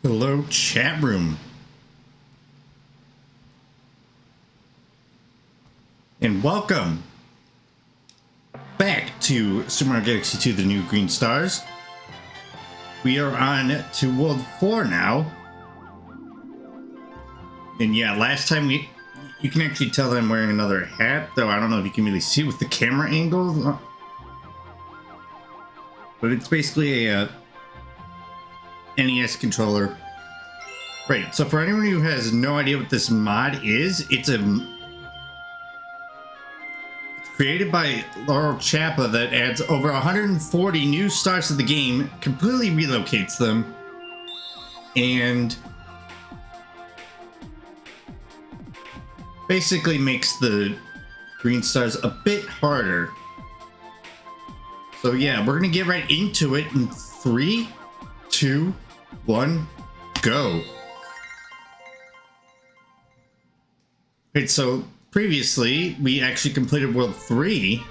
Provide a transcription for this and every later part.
Hello, chat room. And welcome back to Super Mario Galaxy 2, the new green stars. We are on to World 4 now. And yeah, last time you can actually tell that I'm wearing another hat, though I don't know if you can really see it with the camera angle. But it's basically a NES controller. Right, so for anyone who has no idea what this mod is, it's created by Laurel Chapa that adds over 140 new stars to the game, completely relocates them, and basically makes the green stars a bit harder. So yeah, we're gonna get right into it in 3, 2, 1, go. Right, so previously we actually completed World 3,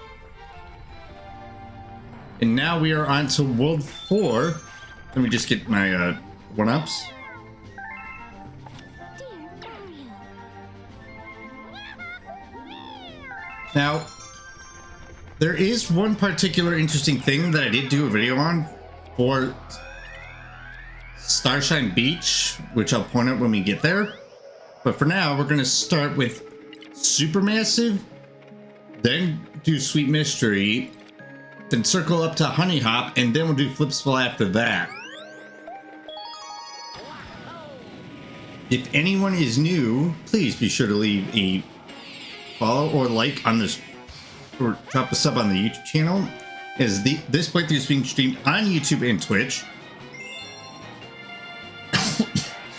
and now we are on to World 4. Let me just get my one-ups. Now, there is one particular interesting thing that I did do a video on for Starshine Beach, which I'll point out when we get there. But for now, we're going to start with Supermassive, then do Sweet Mystery, then circle up to Honey Hop, and then we'll do Flipsville after that. If anyone is new, please be sure to leave a follow or like on this, or drop a sub on the YouTube channel, as this playthrough is being streamed on YouTube and Twitch.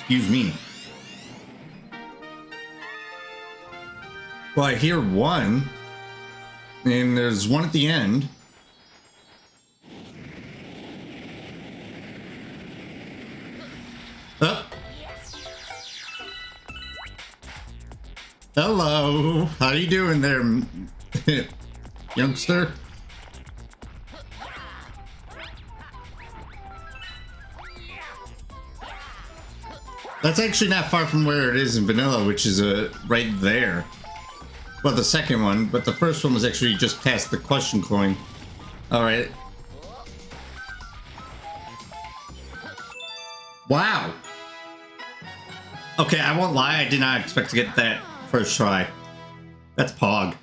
Excuse me. Well, I hear one, and there's one at the end. Oh. Hello, how you doing there, youngster? That's actually not far from where it is in vanilla, which is right there. Well, the second one, but the first one was actually just past the question coin. All right. Wow. Okay, I won't lie, I did not expect to get that first try. That's Pog.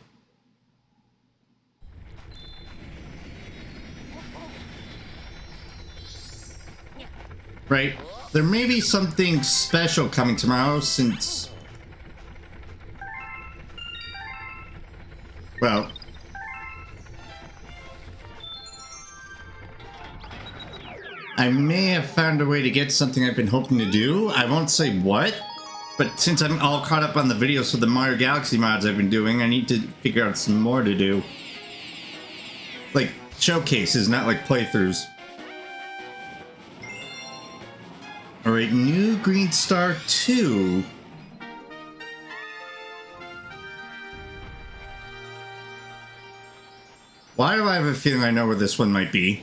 Right. There may be something special coming tomorrow since... Well... I may have found a way to get something I've been hoping to do. I won't say what, but since I'm all caught up on the videos for the Mario Galaxy mods I've been doing, I need to figure out some more to do. Like showcases, not like playthroughs. Alright, new Green Star 2. Why do I have a feeling I know where this one might be?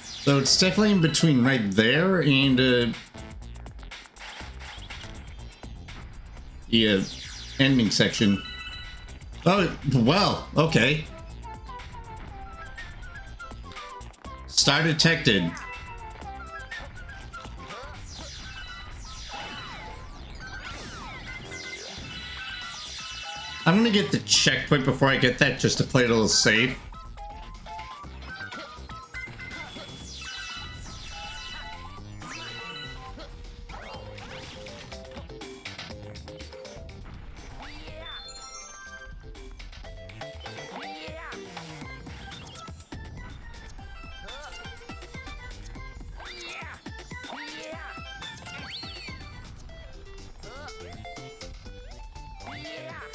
So it's definitely in between right there and the ending section. Oh, well, okay. Star detected. I'm gonna get the checkpoint before I get that, just to play it a little safe.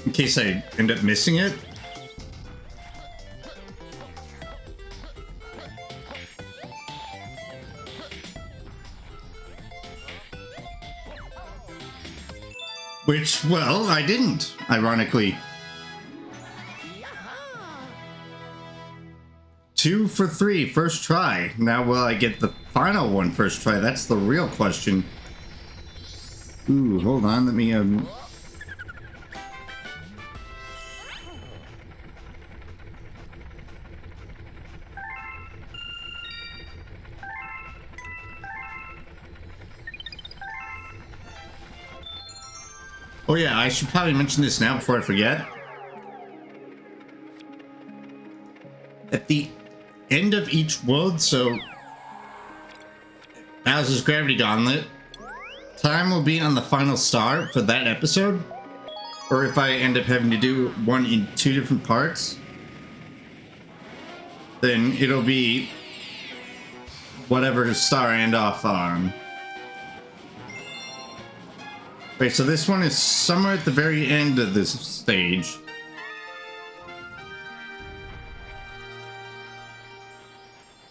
In case I end up missing it. Which, well, I didn't, ironically. 2 for 3, first try. Now will I get the final one first try? That's the real question. Ooh, hold on, let me Oh yeah, I should probably mention this now before I forget. At the end of each world, so Bowser's Gravity Gauntlet, time will be on the final star for that episode. Or if I end up having to do one in 2 different parts, then it'll be whatever star I end off on. Wait, so this one is somewhere at the very end of this stage.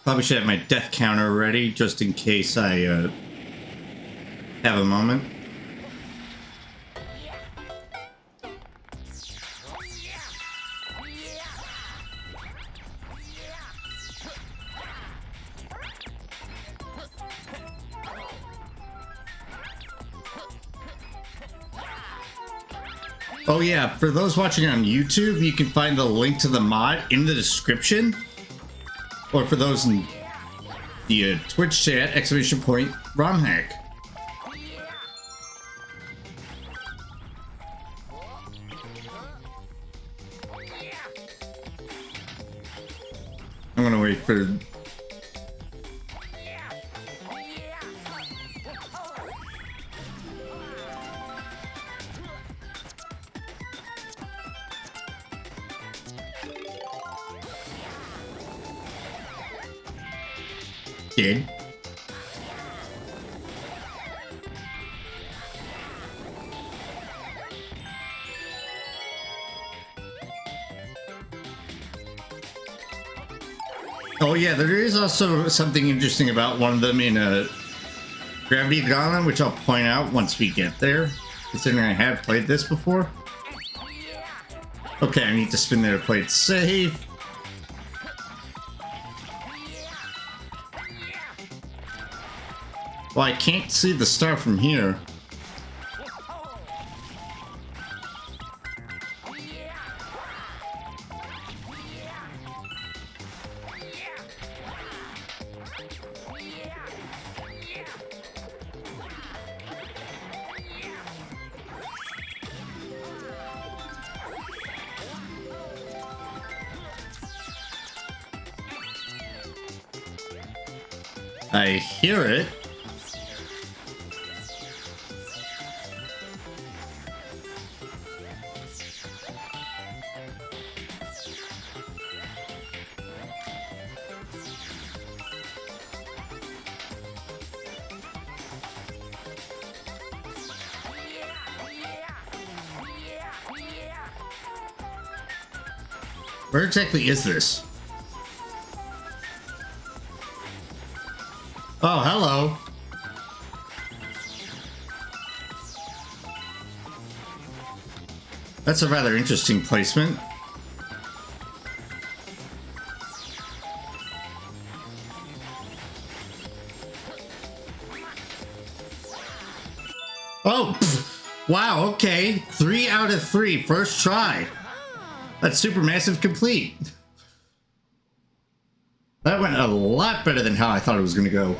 Probably should have my death counter ready, just in case I have a moment. Oh yeah, for those watching on YouTube, you can find the link to the mod in the description. Or for those in the Twitch chat, !ROM hack. I'm gonna wait for... Did. Oh yeah, there is also something interesting about one of them in a Gravity Gauntlet, which I'll point out once we get there, considering I have played this before. Okay, I need to spin there to play it safe. Well, I can't see the star from here. I hear it. Where exactly is this? Oh, hello. That's a rather interesting placement. Oh, pff, wow, okay. 3 out of 3, first try. That's Supermassive complete. That went a lot better than how I thought it was going to go.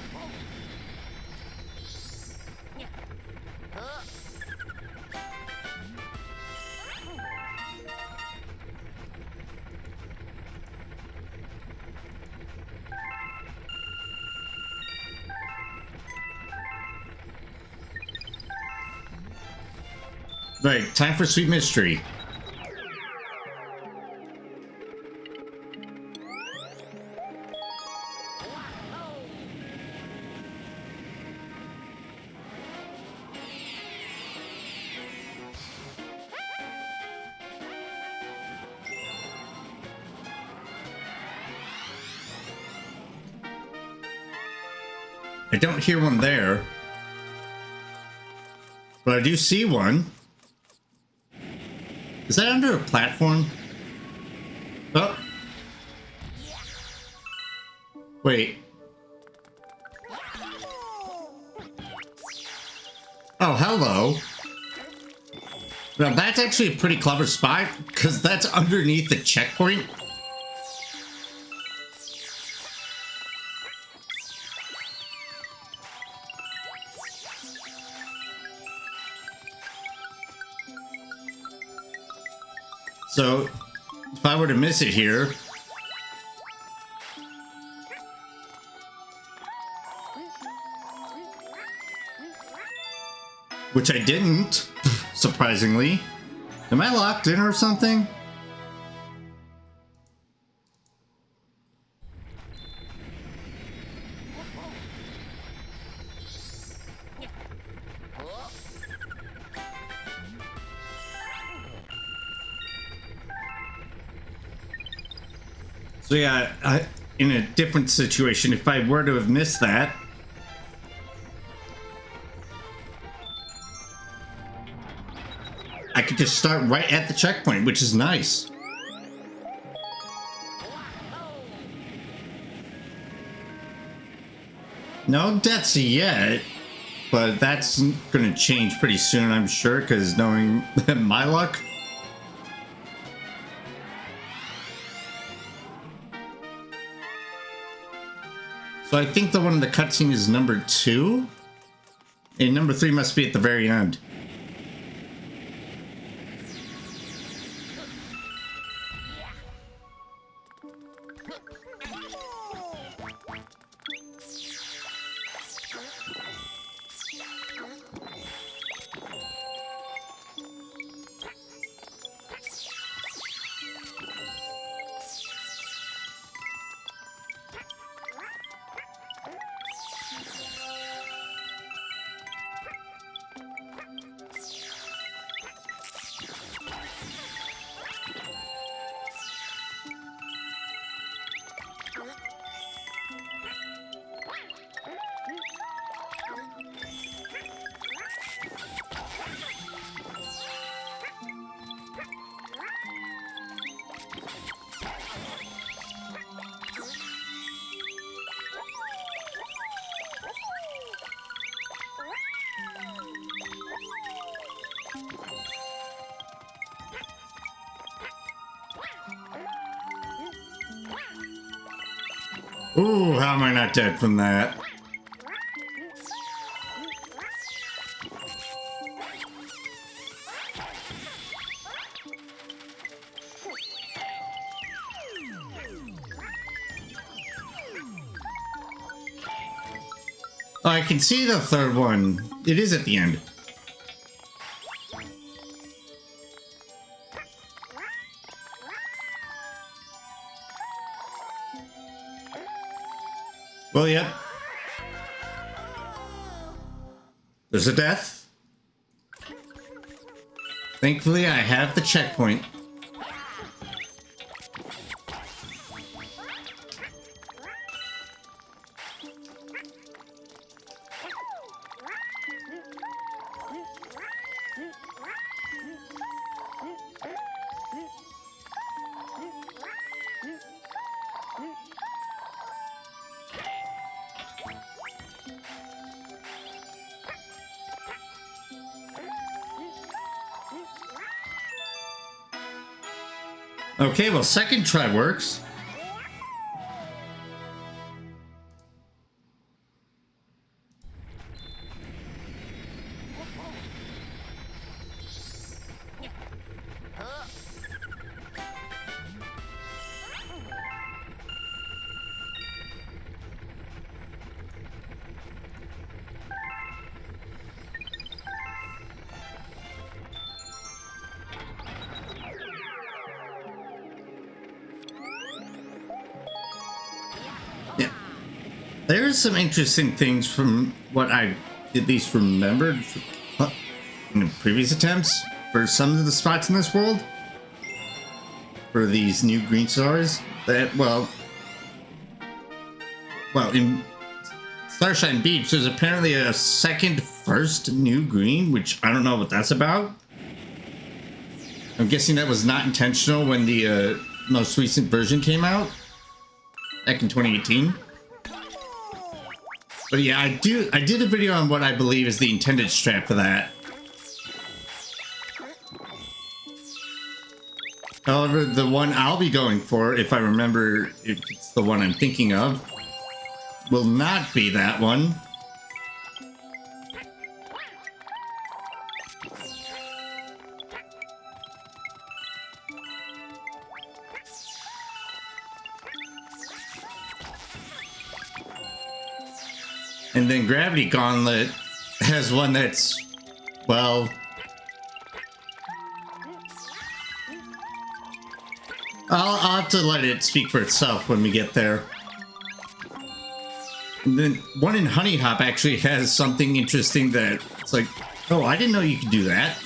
Right, time for Sweet Mystery. I don't hear one there, but I do see one. Is that under a platform? Oh. Wait. Oh, hello. Now that's actually a pretty clever spot, because that's underneath the checkpoint. So, if I were to miss it here... which I didn't, surprisingly. Am I locked in or something? So yeah, in a different situation, if I were to have missed that, I could just start right at the checkpoint, which is nice. No deaths yet, but that's gonna change pretty soon, I'm sure, because knowing my luck. So I think the one in the cutscene is number 2, and number 3 must be at the very end. Ooh, how am I not dead from that? Oh, I can see the third one. It is at the end. Well, yeah. There's a death. Thankfully, I have the checkpoint. Okay, well, second try works. There's some interesting things from what I at least remembered in previous attempts for some of the spots in this world. For these new green stars that, well, in Starshine Beach, there's apparently a first new green, which I don't know what that's about. I'm guessing that was not intentional when the most recent version came out back in 2018. But yeah, I did a video on what I believe is the intended strat for that. However, the one I'll be going for, if I remember if it's the one I'm thinking of, will not be that one. And then Gravity Gauntlet has one that's, well, I'll have to let it speak for itself when we get there. And then one in Honey Hop actually has something interesting that it's like, oh, I didn't know you could do that.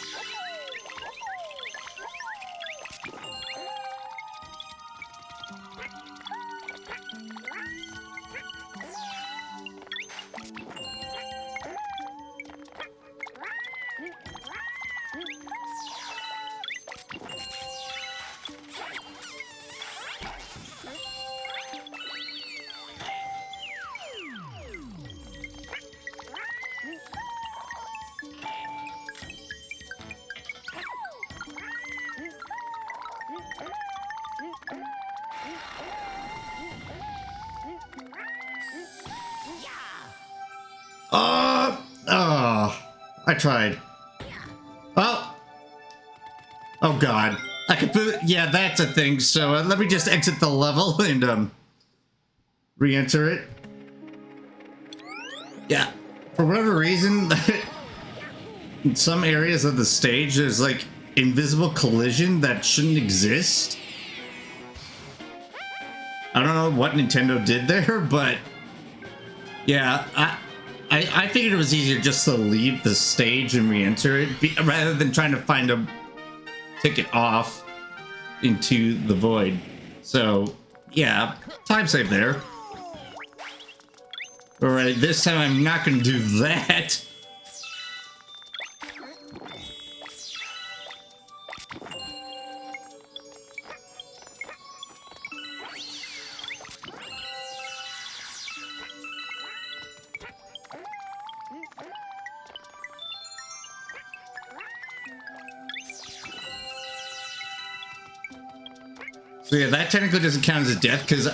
I tried. Oh god. I could put, yeah, that's a thing. So let me just exit the level and re-enter it. Yeah. For whatever reason, in some areas of the stage, there's like invisible collision that shouldn't exist. I don't know what Nintendo did there, but yeah, I figured it was easier just to leave the stage and re-enter it rather than trying to find a ticket off into the void. So yeah, time save there. All right, this time I'm not going to do that. So yeah, that technically doesn't count as a death, because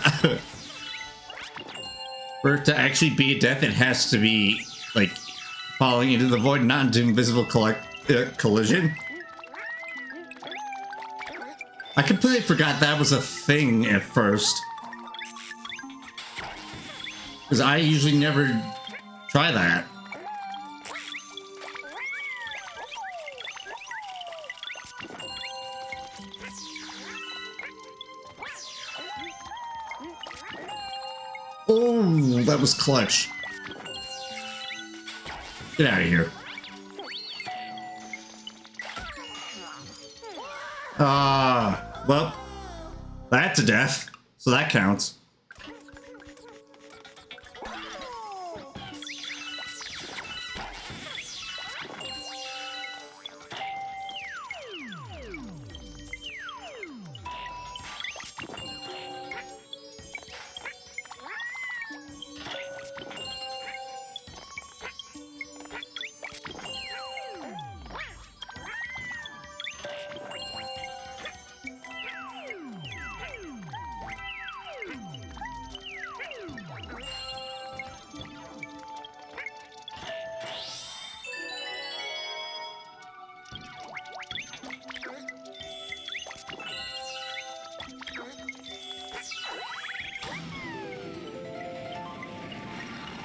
for it to actually be a death, it has to be, like, falling into the void, not into invisible collision. I completely forgot that was a thing at first. Because I usually never try that. Oh, that was clutch. Get out of here. Well, that's a death, so that counts.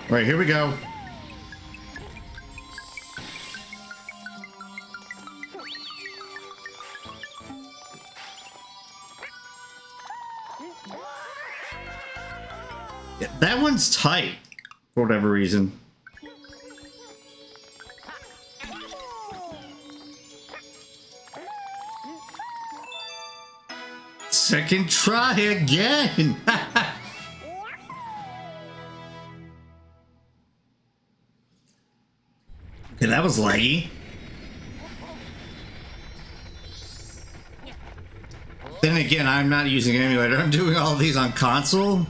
All right, here we go. Yeah, that one's tight for whatever reason. Second try again. Okay, that was laggy. Then again, I'm not using an emulator. I'm doing all these on console.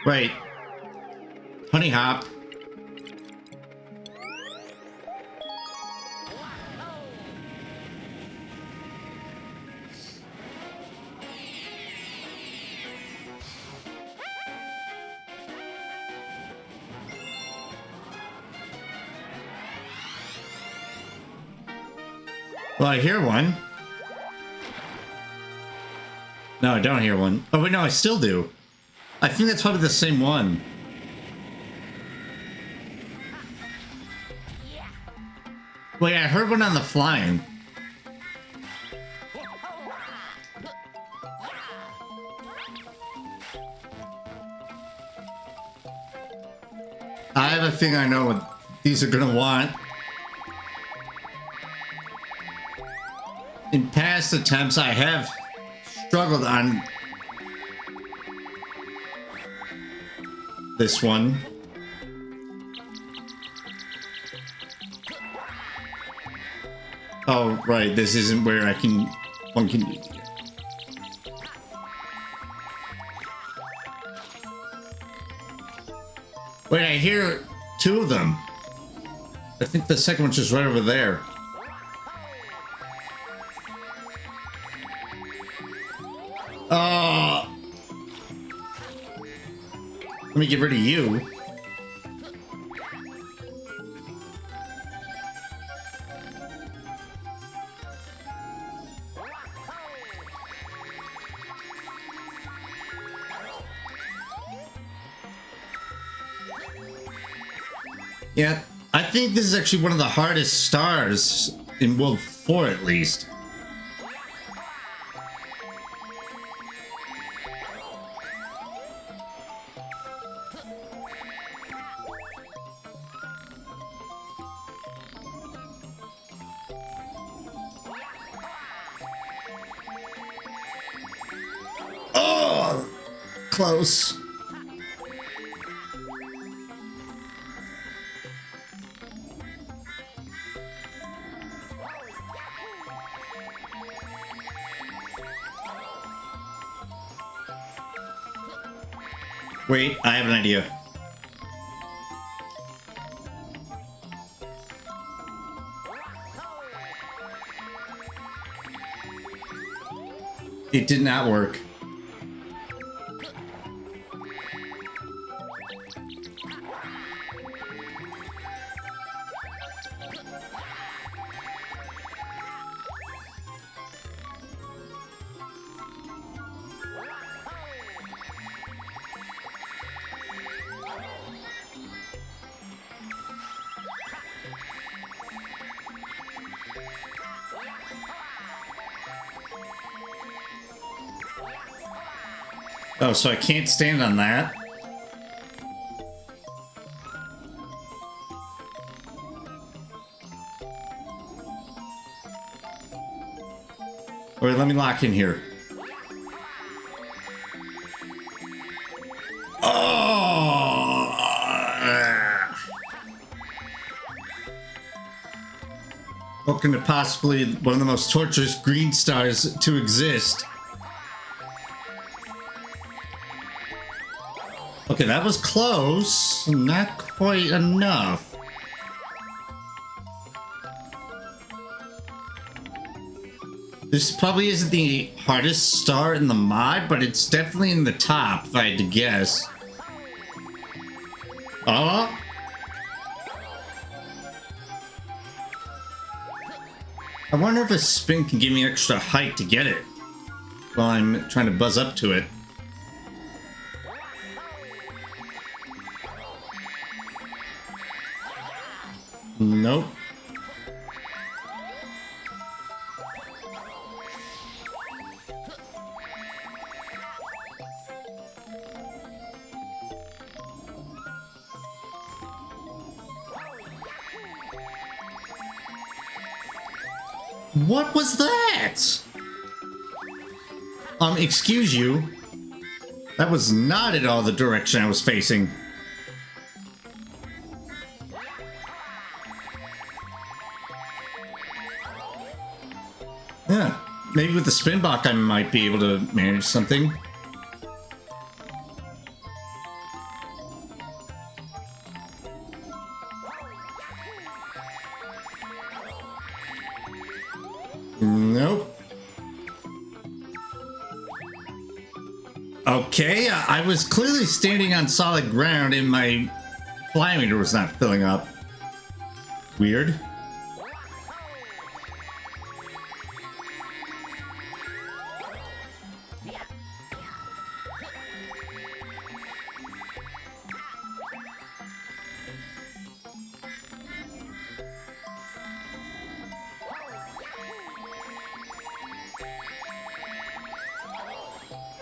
Right. Honey hop. Well, I hear one. No, I don't hear one. Oh, wait, no, I still do. I think that's probably the same one. Wait, I heard one on the flying. I have a thing I know what these are gonna want. In past attempts, I have struggled on this one. Oh, right, this isn't where one can... Wait, I hear two of them. I think the second one's just right over there. Let me get rid of you. Yeah, I think this is actually one of the hardest stars in World 4 at least. Oh, close. Wait, I have an idea. It did not work. Oh, so I can't stand on that. Wait, let me lock in here. Oh! Welcome to possibly one of the most torturous green stars to exist. Okay, that was close. Not quite enough. This probably isn't the hardest star in the mod, but it's definitely in the top, if I had to guess. Oh! I wonder if a spin can give me extra height to get it while I'm trying to buzz up to it. Nope. What was that? Excuse you. That was not at all the direction I was facing. Yeah, maybe with the spin block I might be able to manage something. Nope. Okay, I was clearly standing on solid ground and my fly meter was not filling up. Weird.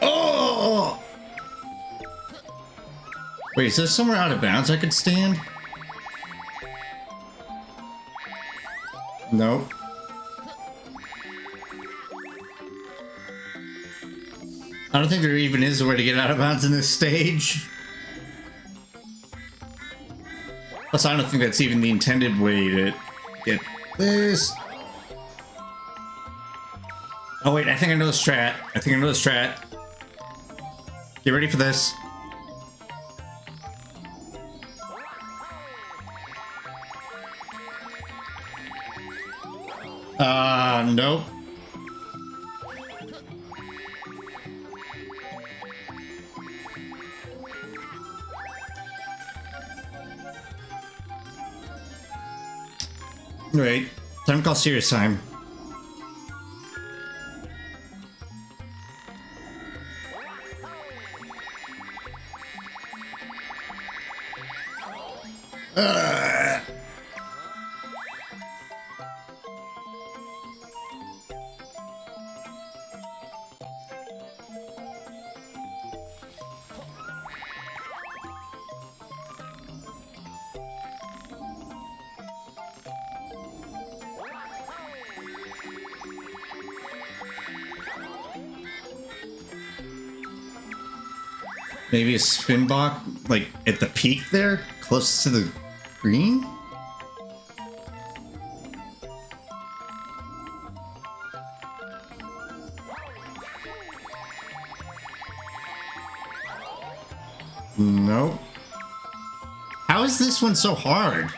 Oh! Wait, is there somewhere out of bounds I could stand? Nope. I don't think there even is a way to get out of bounds in this stage. Plus, I don't think that's even the intended way to get this. Oh wait, I think I know the strat. Get ready for this. Nope. Wait, time to call serious time. Maybe a spin block, like at the peak there, close to the green? Nope. How is this one so hard?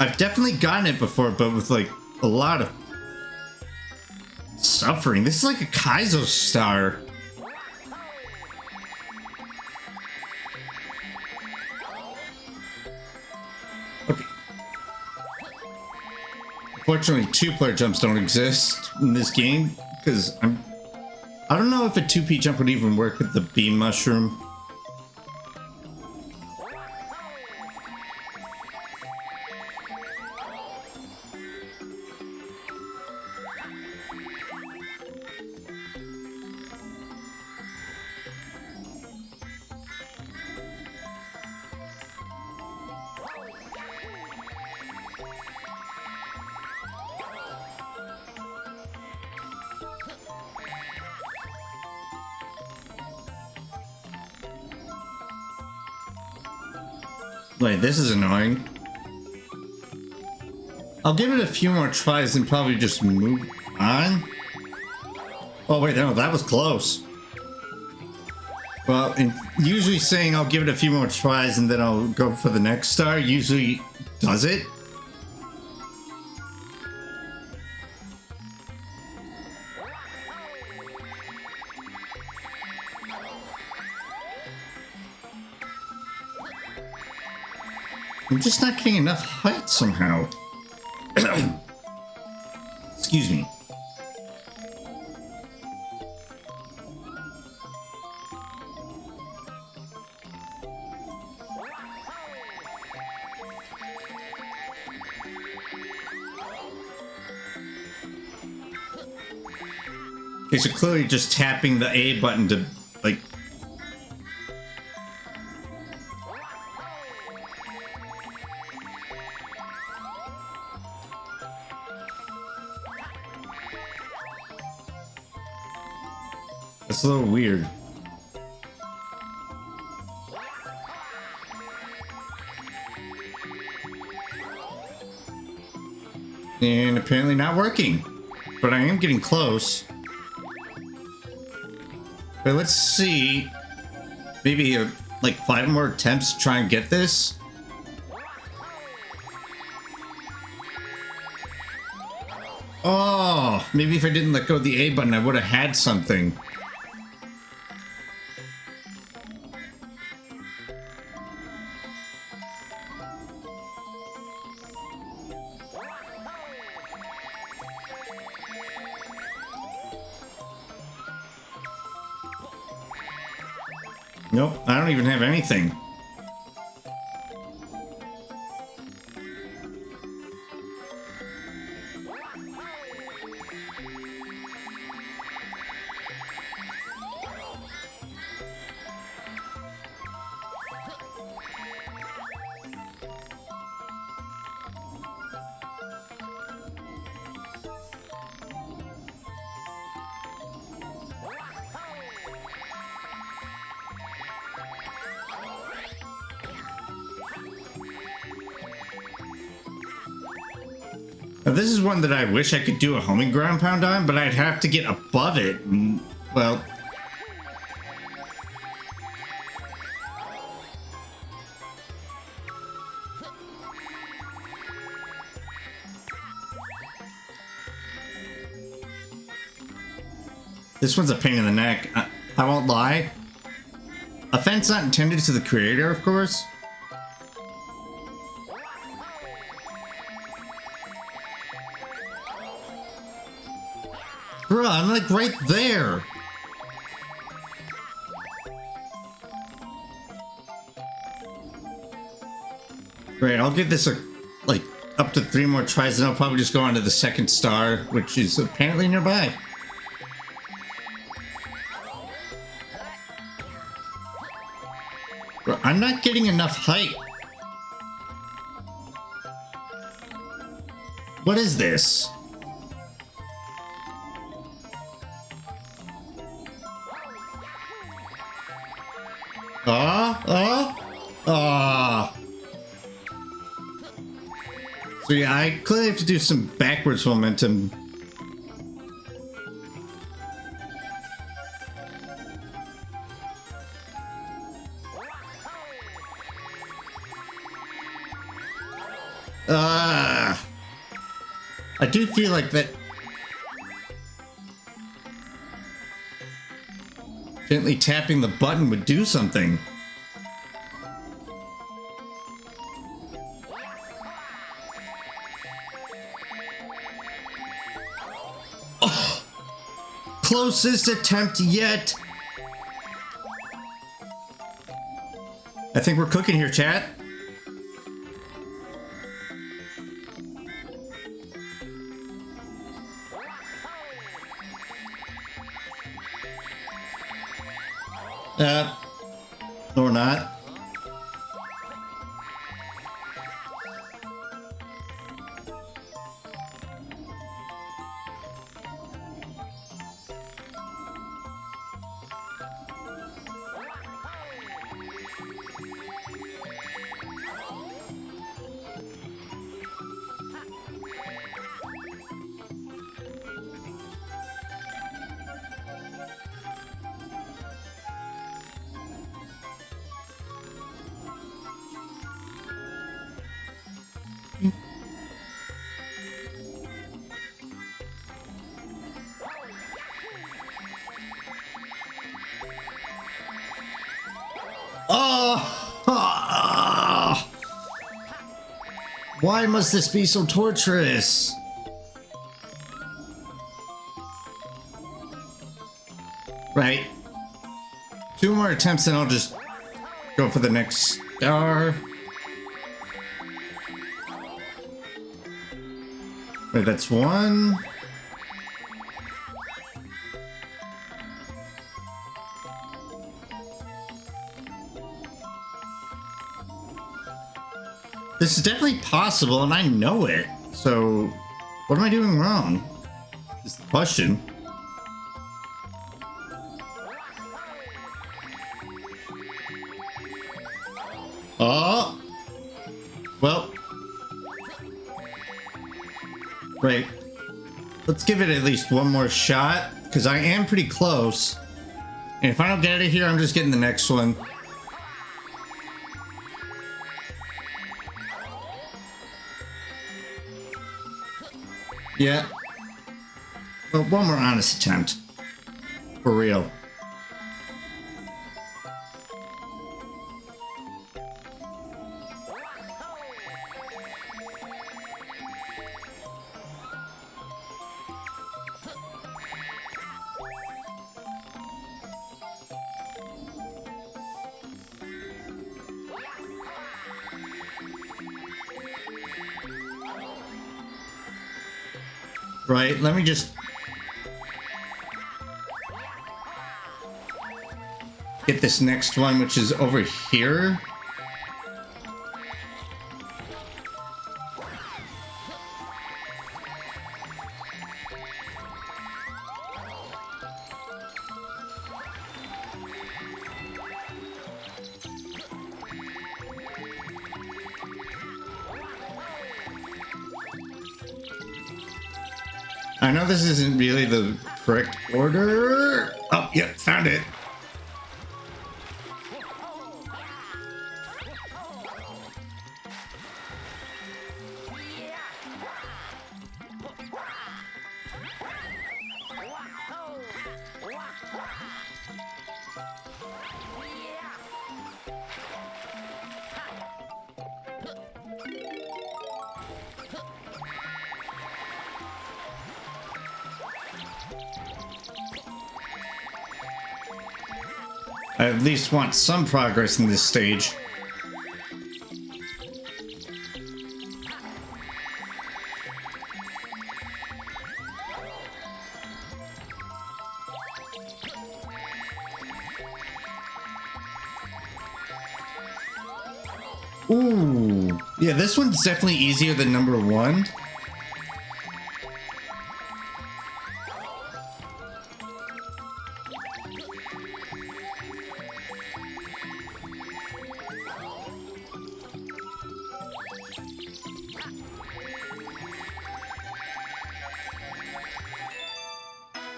I've definitely gotten it before, but with like a lot of suffering. This is like a Kaizo star. Okay. Fortunately, two-player jumps don't exist in this game because I don't know if a 2P jump would even work with the beam mushroom. Wait, this is annoying. I'll give it a few more tries and probably just move on. Oh wait, no, that was close. Well, and usually saying I'll give it a few more tries and then I'll go for the next star usually does it. I'm just not getting enough height somehow. Excuse me. Okay, so clearly just tapping the A button to, like... That's a little weird. And apparently not working. but I am getting close. But let's see. Maybe like 5 more attempts to try and get this. Oh, maybe if I didn't let go of the A button, I would have had something. Nope, I don't even have anything. Now, this is one that I wish I could do a homing ground pound on, but I'd have to get above it. And, well... This one's a pain in the neck. I won't lie. Offense not intended to the creator, of course. Bruh, I'm like right there. Great, I'll give this like up to 3 more tries, and I'll probably just go on to the second star, which is apparently nearby. Bruh, I'm not getting enough height. What is this? So yeah, I clearly have to do some backwards momentum. I do feel like that gently tapping the button would do something. Oh, closest attempt yet. I think we're cooking here, chat. Or not. Why must this be so torturous? Right. 2 more attempts and I'll just go for the next star. Wait, that's 1. This is definitely possible, and I know it. So, what am I doing wrong? Is the question. Oh! Well. Right. Let's give it at least one more shot, because I am pretty close. And if I don't get it here, I'm just getting the next one. Yeah. But one more honest attempt. For real. Right, let me just get this next one, which is over here. I know this isn't really the correct order. Oh, yep, found it. I at least want some progress in this stage. Ooh, yeah, this one's definitely easier than number one.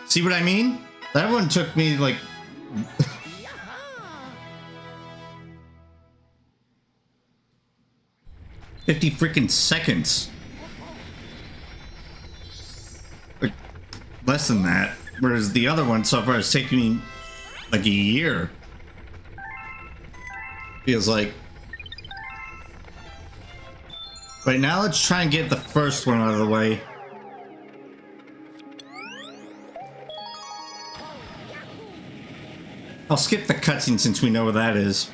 See what I mean? That one took me like 50 freaking seconds. Like less than that. Whereas the other one so far is taking me like a year. Feels like. Right now, let's try and get the first one out of the way. I'll skip the cutscene since we know where that is.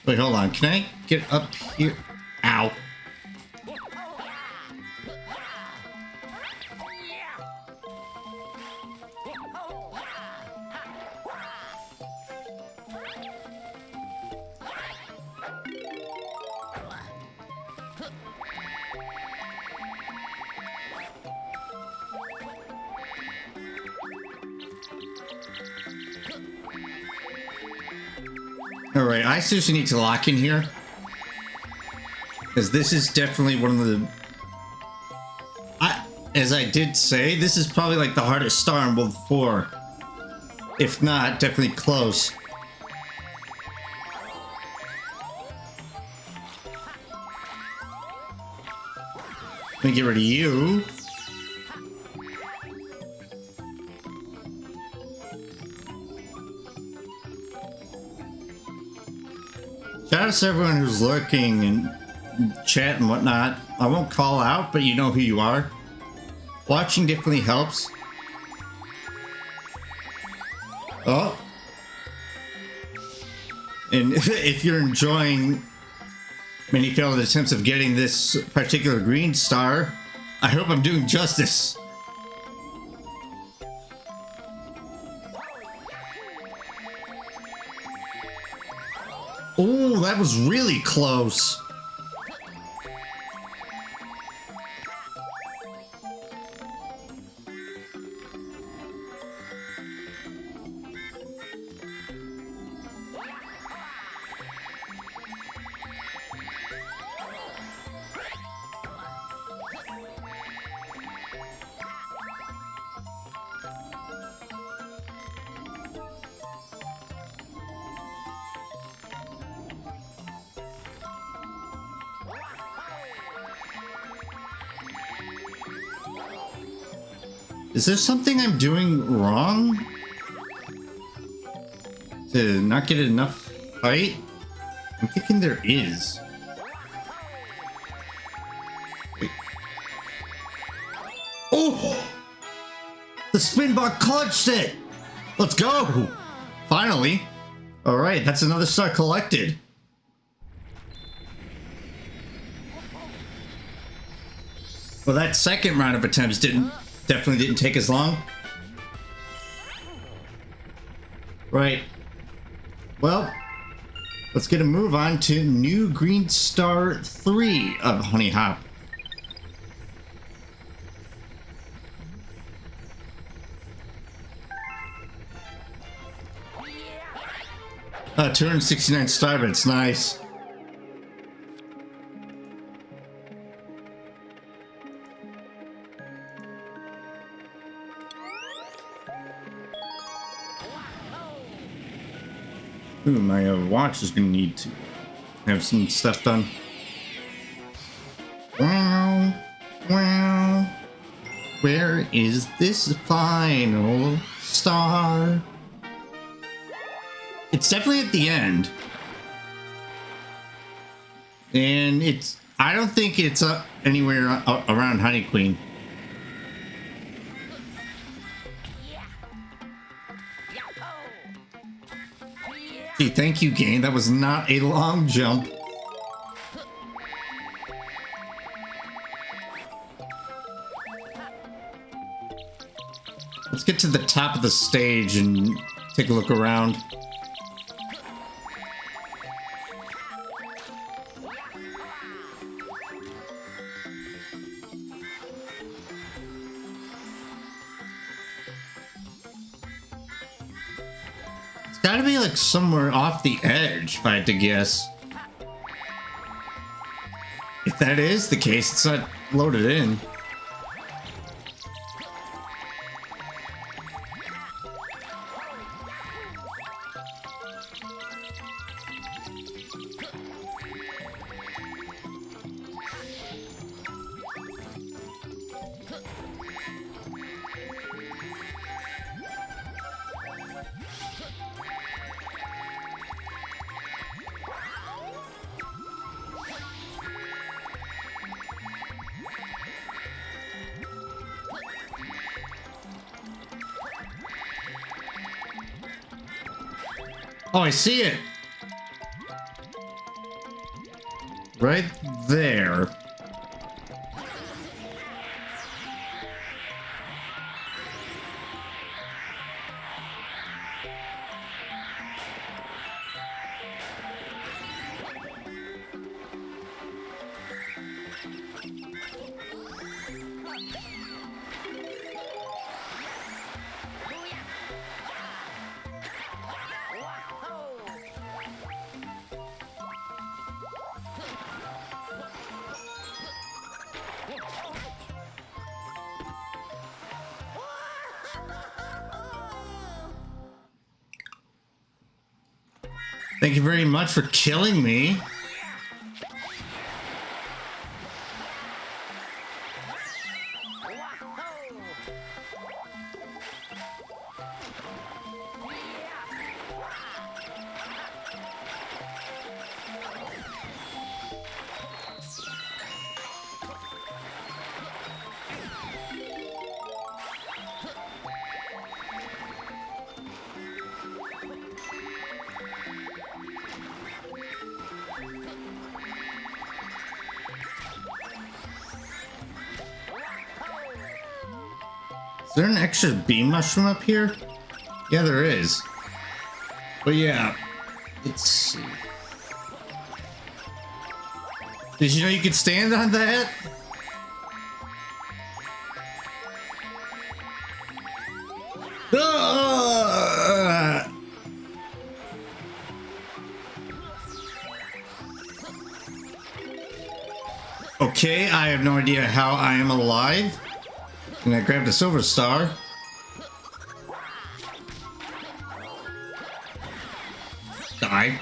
Wait, hold on. Can I get up here? Ow. Alright, I seriously need to lock in here. Because this is definitely one of the... as I did say, this is probably like the hardest star in World 4. If not, definitely close. Let me get rid of you. Shout out to everyone who's lurking and chat and whatnot. I won't call out, but you know who you are. Watching definitely helps. Oh. And if you're enjoying many failed attempts of getting this particular green star, I hope I'm doing justice. Oh, that was really close. Is there something I'm doing wrong? To not get enough height? I'm thinking there is. Wait. Oh! The spin bot clutched it! Let's go! Finally! Alright, that's another star collected. Well, that second round of attempts definitely didn't take as long. Right. Well, let's get a move on to new Green Star 3 of Honey Hop. 269 star bits, nice. Ooh, my watch is gonna need to have some stuff done. Wow, wow. Where is this final star? It's definitely at the end. And I don't think it's anywhere around Honey Queen. Gee, thank you, game. That was not a long jump. Let's get to the top of the stage and take a look around. Gotta be like somewhere off the edge, if I had to guess. If that is the case, it's not loaded in. Oh, I see it. Right there. Thank you very much for killing me. Is there an extra beam mushroom up here? Yeah, there is. But yeah, let's see. Did you know you could stand on that? Okay, I have no idea how I am alive. And I grabbed a silver star. Die.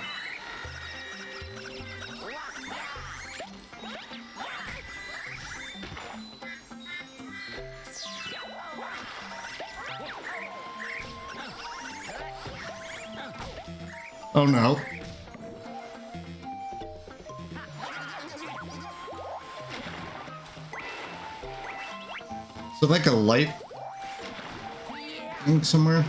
Oh no. So like a light thing somewhere?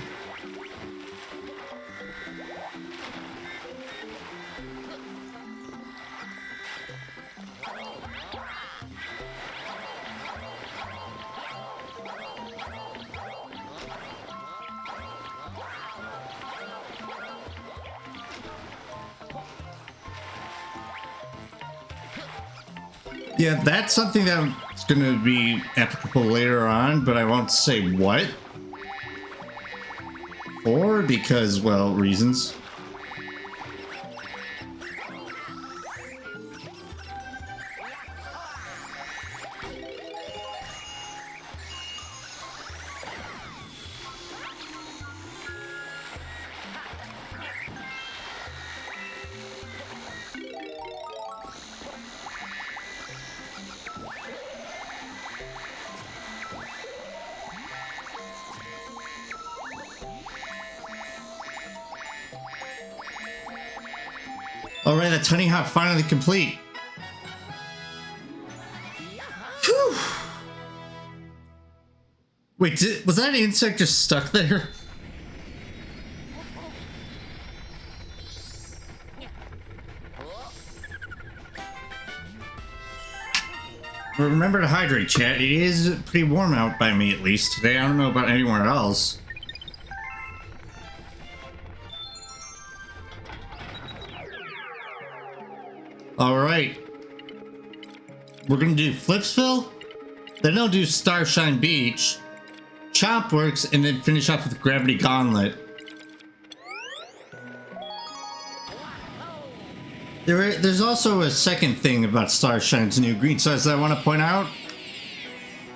Yeah, that's something that's going to be applicable later on, but I won't say what for because, well, reasons. All right, that Honey Hop finally complete. Whew. Wait, was that insect just stuck there? Remember to hydrate, chat. It is pretty warm out by me, at least today. I don't know about anywhere else. All right. We're gonna do Flipsville, then I'll do Starshine Beach, Chompworks, and then finish off with Gravity Gauntlet. There's also a second thing about Starshine's new green size that I want to point out,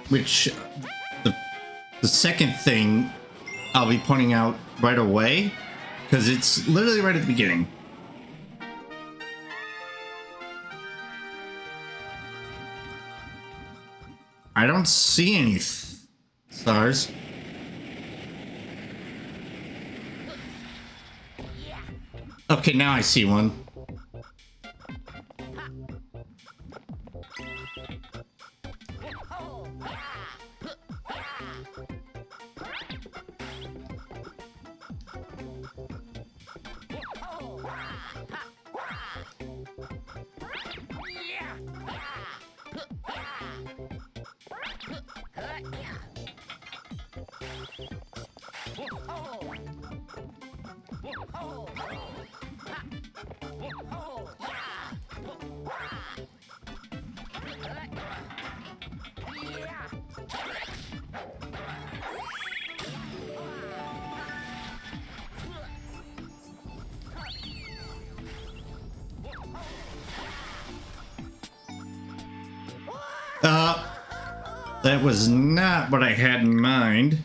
which the second thing I'll be pointing out right away, because it's literally right at the beginning. I don't see any stars. Okay, now I see one. That was not what I had in mind.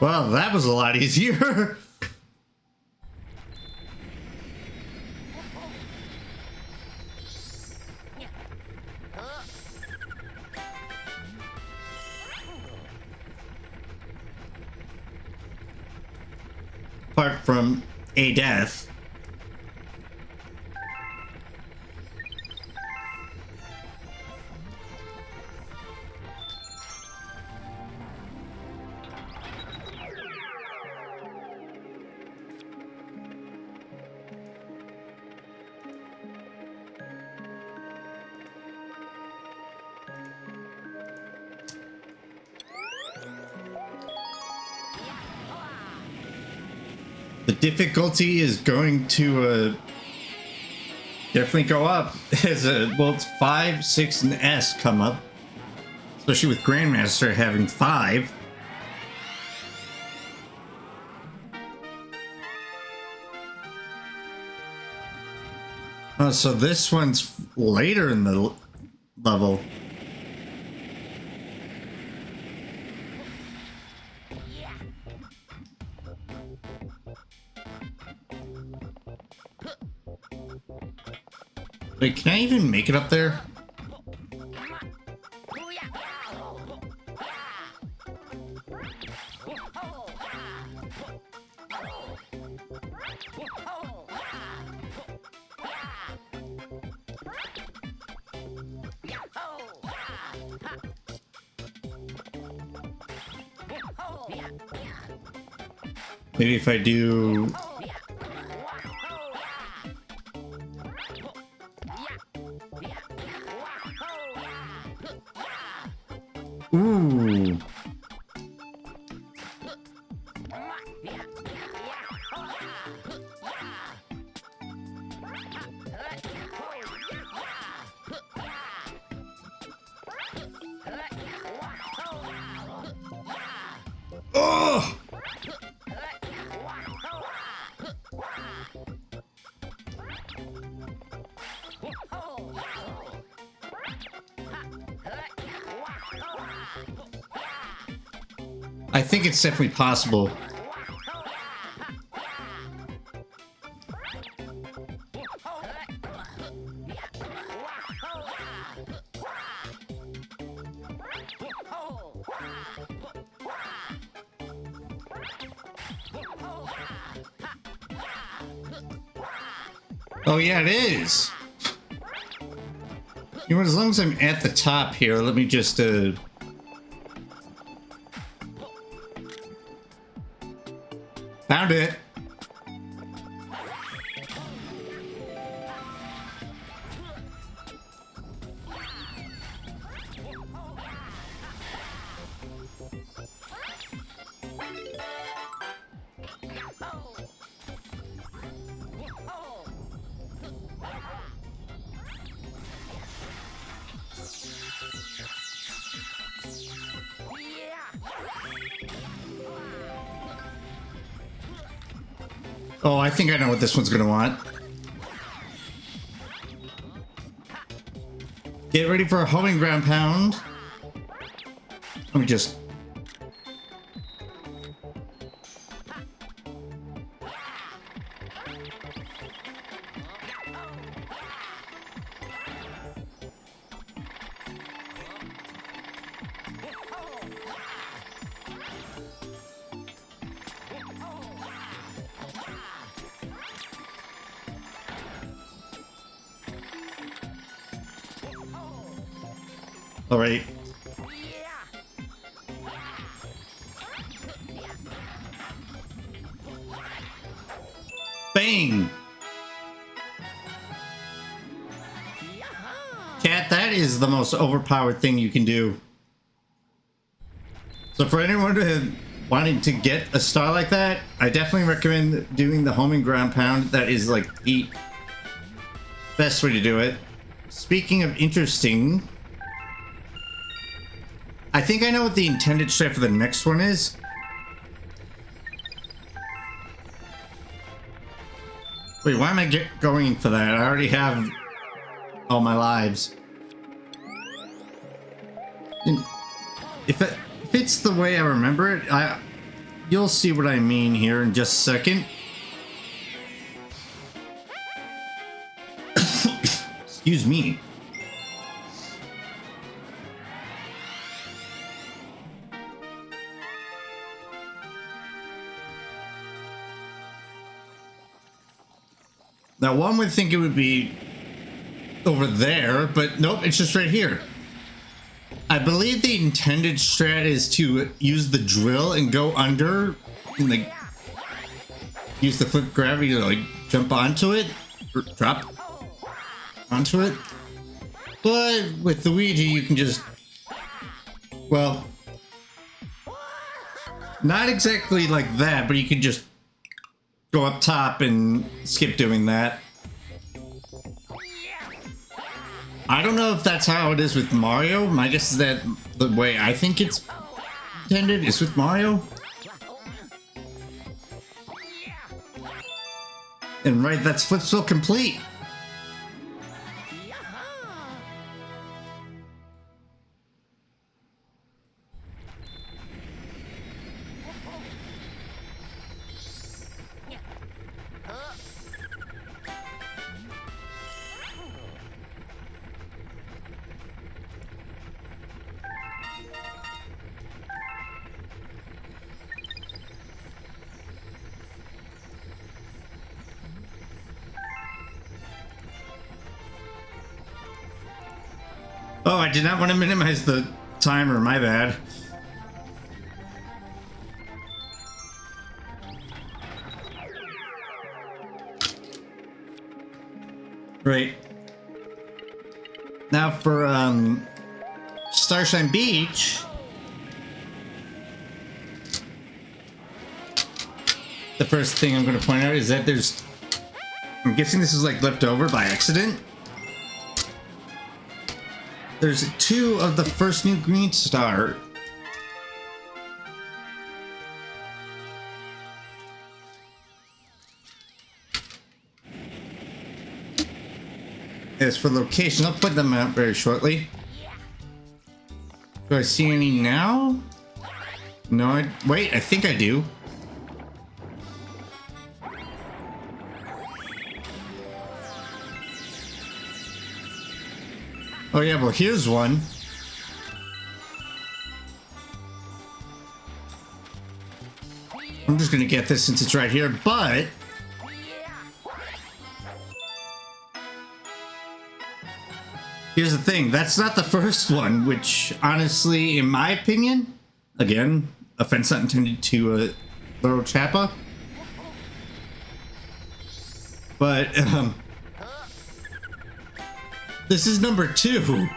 Well, that was a lot easier. Apart from a death. The difficulty is going to definitely go up as well, it's 5, 6, and S come up, especially with Grandmaster having 5. Oh, so this one's later in the level. Wait, can I even make it up there? Maybe if I do... Ooh. Oh! I think it's definitely possible. Oh yeah, it is. You know, as long as I'm at the top here, let me just found it. Oh, I think I know what this one's gonna want. Get ready for a homing ground pound. Let me just... All right. Bang! Cat, that is the most overpowered thing you can do. So for anyone wanting to get a star like that, I definitely recommend doing the homing ground pound. That is like the best way to do it. Speaking of interesting, I think I know what the intended strat for the next one is. Wait, why am I going for that? I already have all my lives. If it's the way I remember it, you'll see what I mean here in just a second. Excuse me. Now, one would think it would be over there, but nope, it's just right here. I believe the intended strat is to use the drill and go under and like use the flip gravity to like jump onto it or drop onto it. But with the Ouija, you can just, well, not exactly like that, but you can just go up top and skip doing that. I don't know if that's how it is with Mario. My guess is that the way I think it's intended is with Mario. And right, that's Flipsville complete. Oh, I did not want to minimize the timer, my bad. Right. Now for Starshine Beach. The first thing I'm going to point out is that I'm guessing this is like left over by accident. There's 2 of the first new green star. As for location, I'll put them out very shortly. Do I see any now? No, wait, I think I do. Oh yeah, well here's one. I'm just gonna get this since it's right here, but here's the thing, that's not the first one, which honestly, in my opinion, again, offense not intended to throw Chappa, but this is number 2.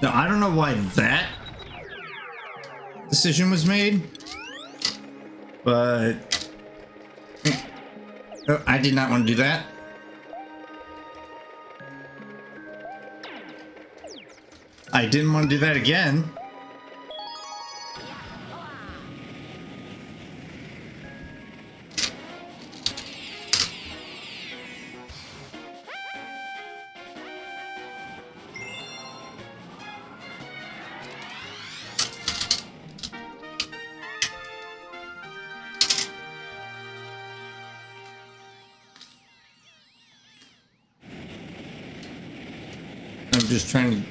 Now, I don't know why that decision was made, but I did not want to do that. I didn't want to do that again. I'm just trying to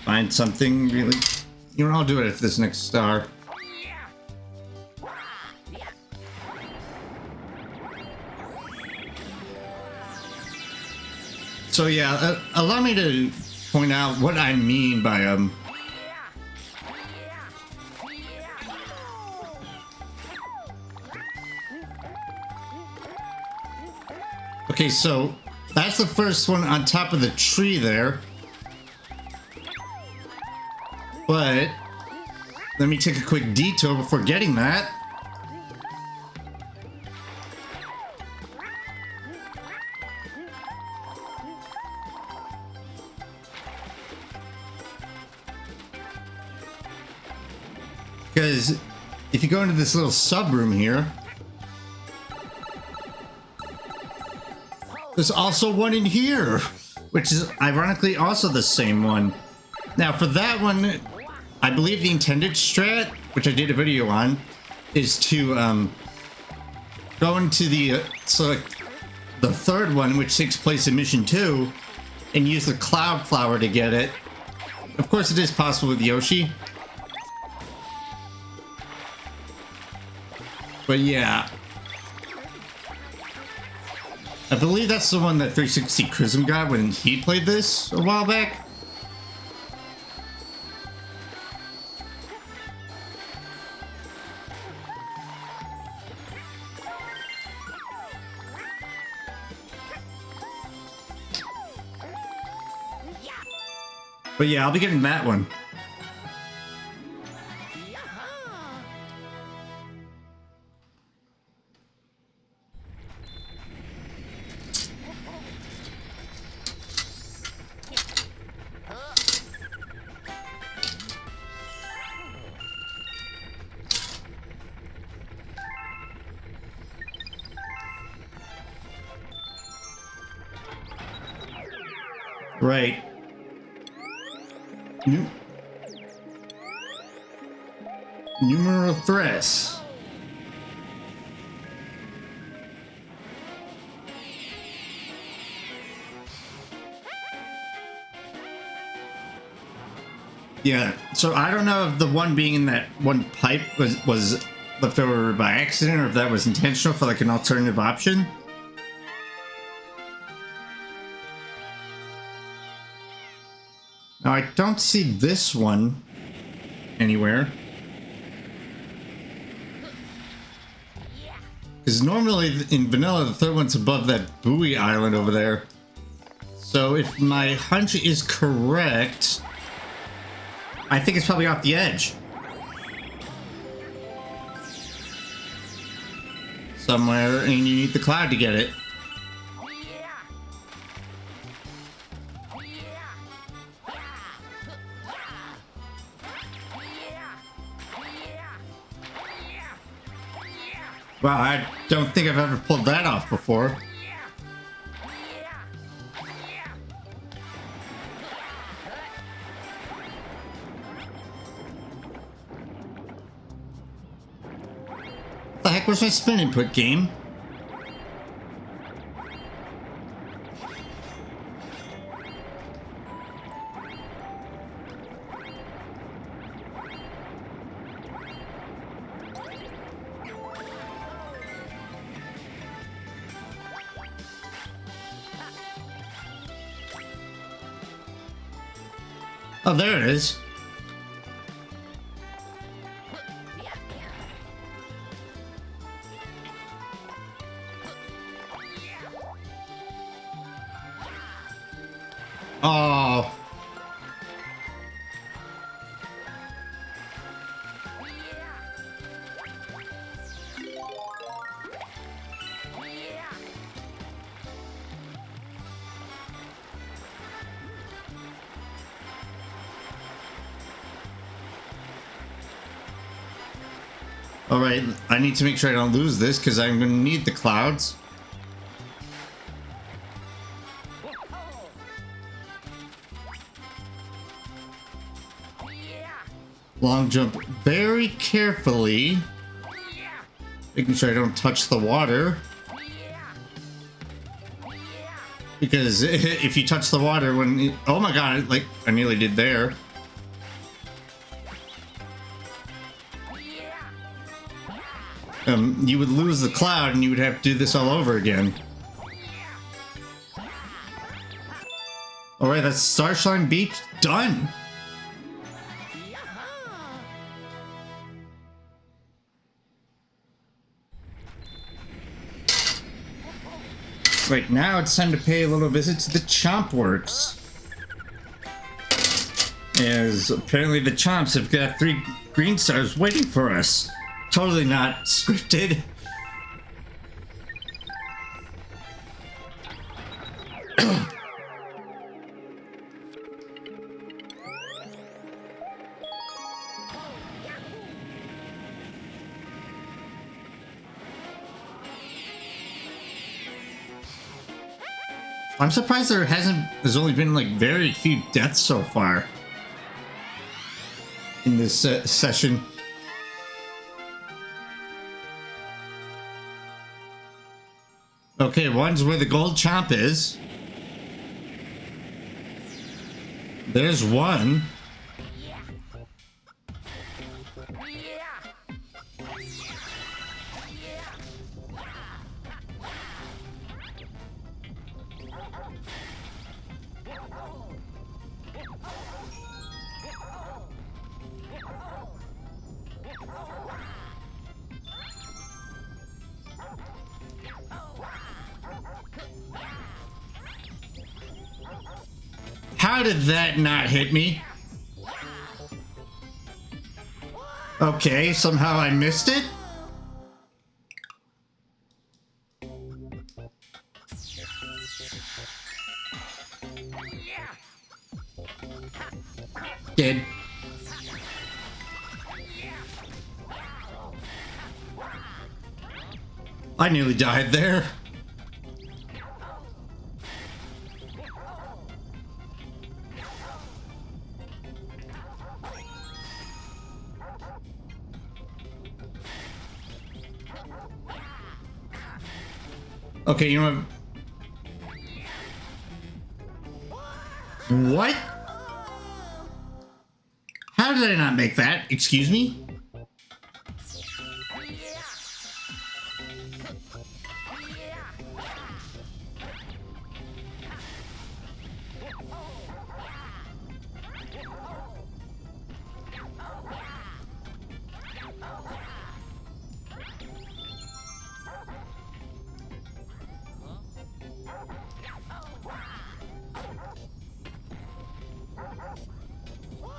find something really. You know, I'll do it for this next star. So yeah, allow me to point out what I mean by okay, so that's the first one on top of the tree there. But let me take a quick detour before getting that. Because if you go into this little sub room here, there's also one in here, which is ironically also the same one. Now for that one, I believe the intended strat, which I did a video on, is to go into the select the third one, which takes place in mission 2, and use the cloud flower to get it. Of course, it is possible with Yoshi. But yeah, I believe that's the one that 360 Chrism got when he played this a while back. But yeah, I'll be getting that one. Right. Numeral threats. Yeah, so I don't know if the one being in that one pipe was left over by accident or if that was intentional for like an alternative option. Now I don't see this one anywhere. Because normally in vanilla the third one's above that buoy island over there. So if my hunch is correct, I think it's probably off the edge. Somewhere, and you need the cloud to get it. Wow, I don't think I've ever pulled that off before. What the heck was my spin input, game? Oh, there it is. Oh. All right, I need to make sure I don't lose this because I'm going to need the clouds. Long jump very carefully, making sure I don't touch the water. Because if you touch the water when... oh my god, like I nearly did there. You would lose the cloud and you would have to do this all over again. Alright, that's Starshine Beach done! Right, now it's time to pay a little visit to the Chomp Works. As apparently the Chomps have got 3 green stars waiting for us. Totally not scripted. I'm surprised there's only been like very few deaths so far in this session. Okay, one's where the gold chomp is. There's one. How did that not hit me? Okay, somehow I missed it? Dead. I nearly died there. Okay, you know what? What? How did I not make that? Excuse me?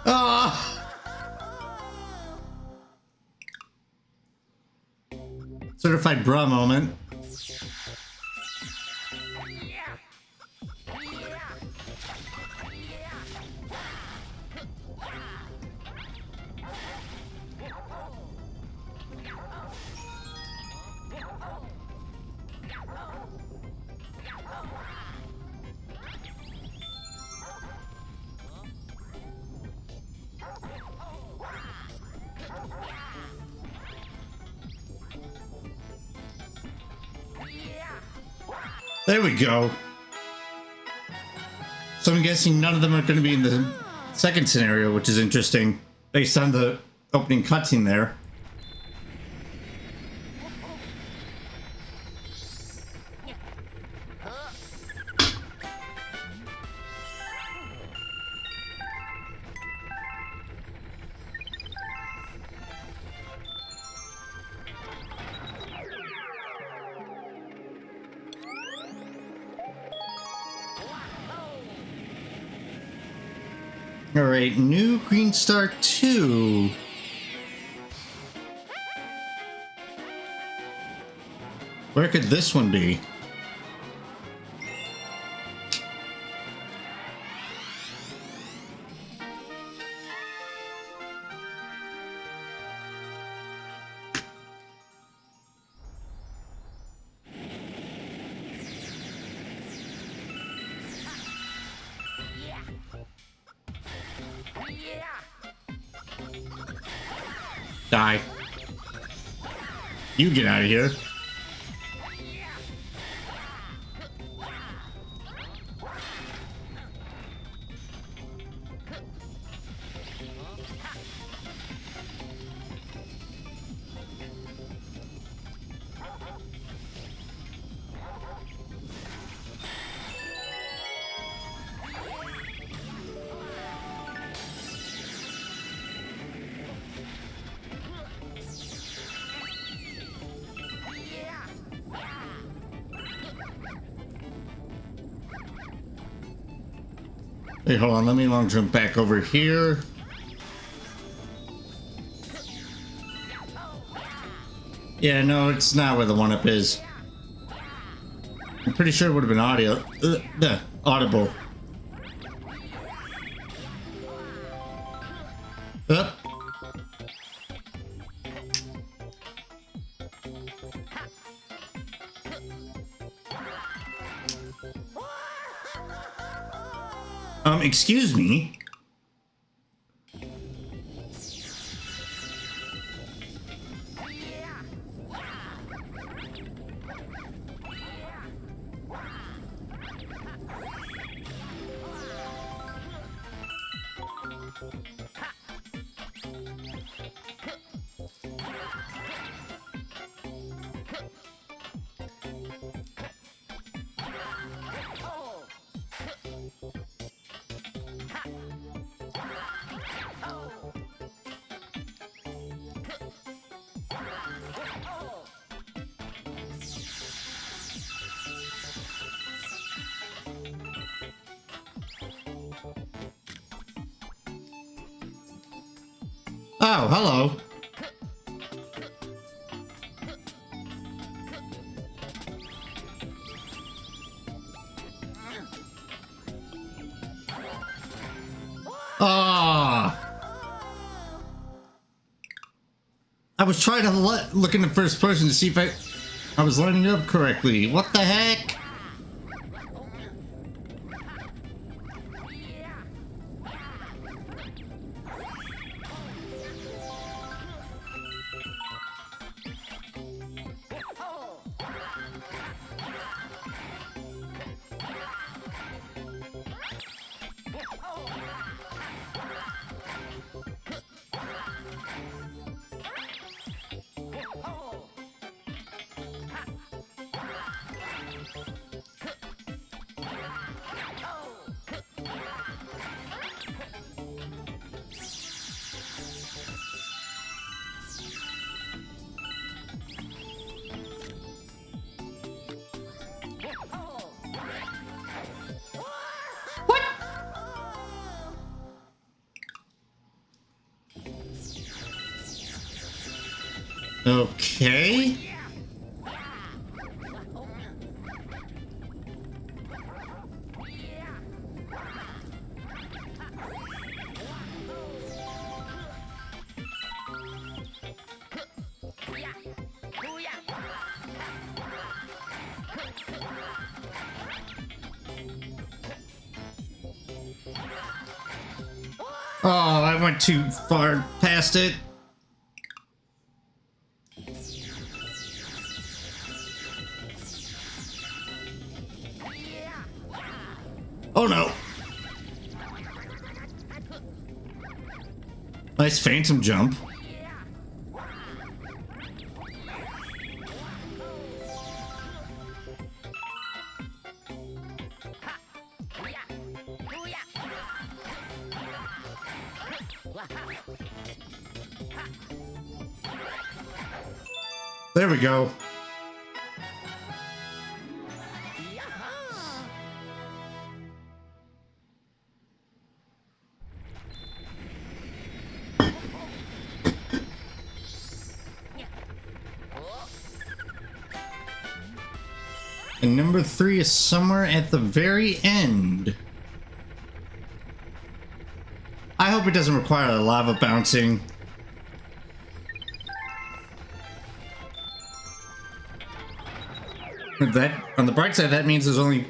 Ah! Certified bra moment. There we go. So I'm guessing none of them are going to be in the second scenario, which is interesting, based on the opening cutscene there. Alright, new Green Star 2. Where could this one be? Die. You get out of here. Hey, hold on, let me long jump back over here. Yeah, no, it's not where the one-up is. I'm pretty sure it would have been audible. Up. Excuse me. Oh, hello. Ah. I was trying to look in the first person to see if I was lining it up correctly. What the heck? Okay. Oh, I went too far past it. Oh no. Nice phantom jump. There we go. And number 3 is somewhere at the very end. I hope it doesn't require lava bouncing. That, on the bright side, that means there's only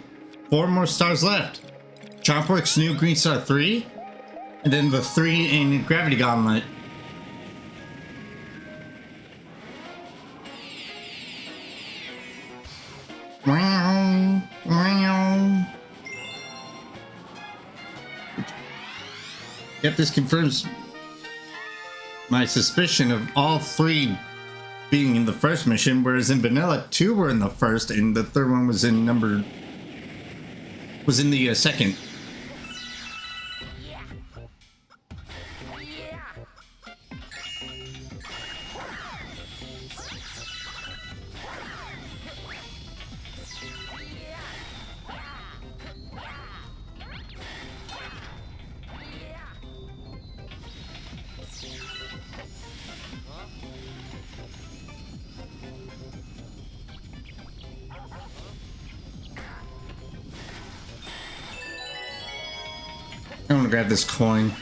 4 more stars left. Chompworks new green star 3, and then the 3 in Gravity Gauntlet. Yep, this confirms my suspicion of all 3 being in the first mission, whereas in vanilla 2 were in the first and the third one was in the second. I want to grab this coin.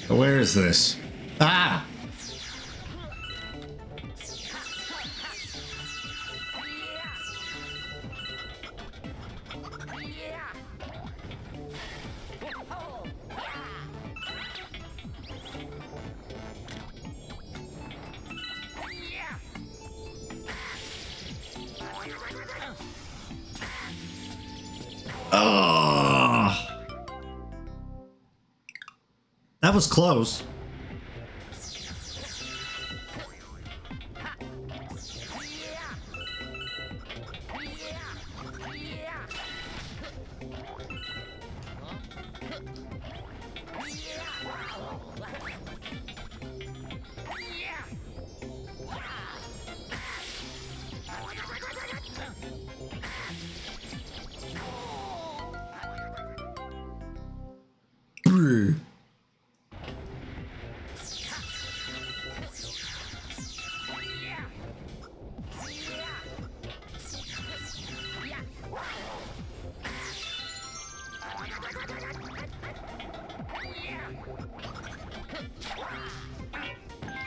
Where is this? Ah! Oh! That was close.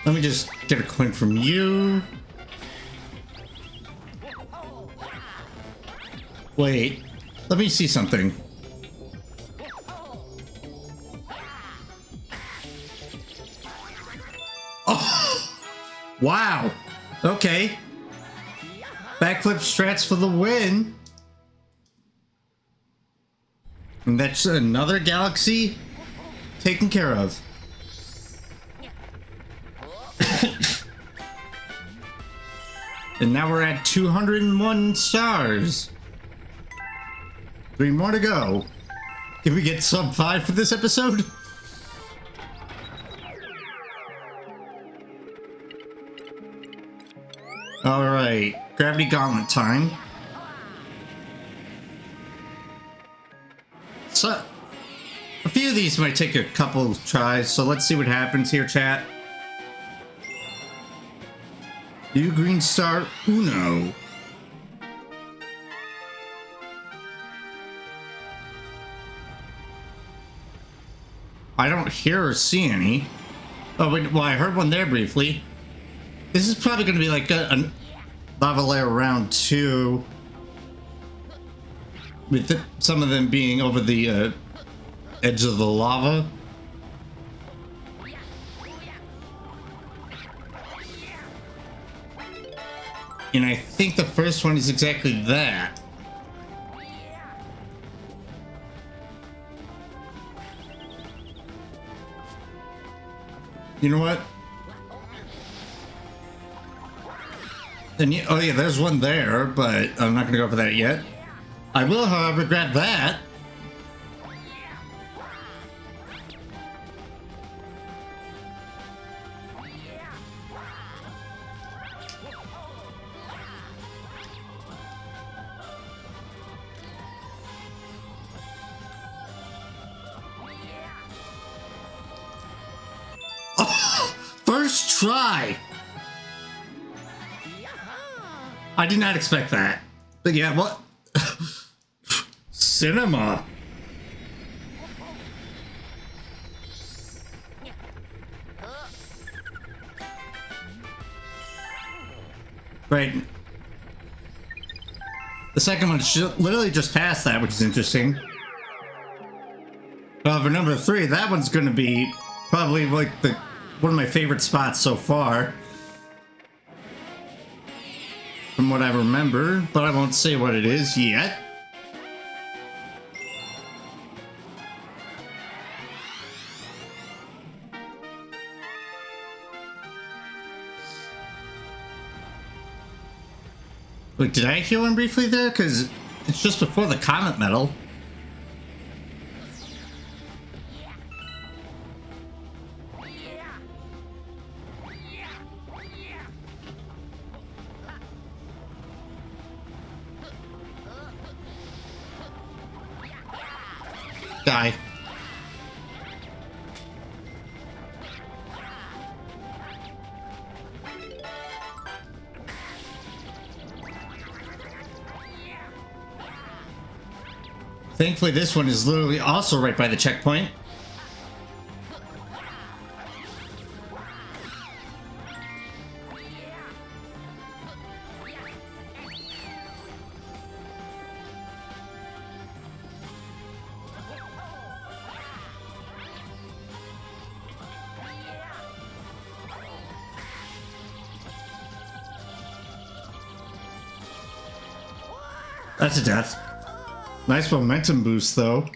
Let me just get a coin from you. Wait, let me see something. Oh! Wow. Okay. Backflip strats for the win. And that's another galaxy taken care of. And now we're at 201 stars. 3 more to go. Can we get sub 5 for this episode? Alright, Gravity Gauntlet time. So, a few of these might take a couple tries, so let's see what happens here, chat. New green star Uno. I don't hear or see any. Oh, wait, well, I heard one there briefly. This is probably going to be like a lava layer round 2. With some of them being over the edge of the lava. And I think the first one is exactly that. You know what? And oh yeah, there's one there, but I'm not gonna go for that yet. I will, however, grab that. Oh, first try. I did not expect that. But yeah, what? Cinema. Right. The second one literally just passed that, which is interesting. For number 3, that one's going to be probably like one of my favorite spots so far. From what I remember, but I won't say what it is yet. Wait, did I heal him briefly there? Because it's just before the comet medal. Die. Thankfully, this one is literally also right by the checkpoint. That's a death. Nice momentum boost, though.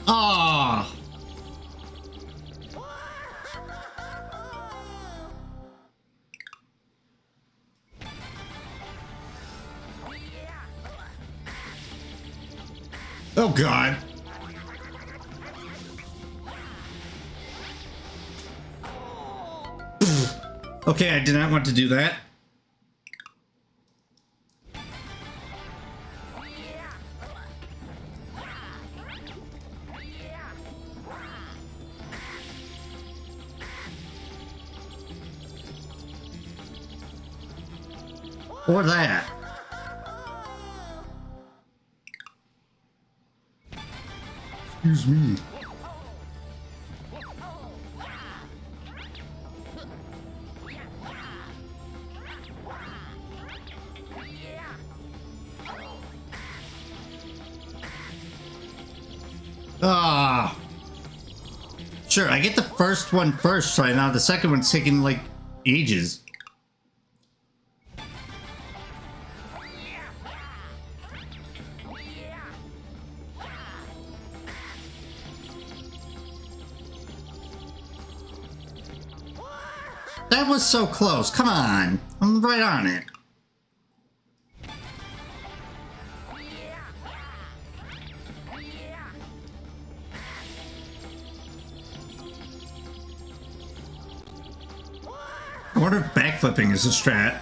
Ah. Oh God. Okay, I did not want to do that. Or that. Excuse me. Ah. Sure, I get the first one first try. Now the second one's taking like ages. That was so close. Come on. I'm right on it. I wonder if backflipping is a strat.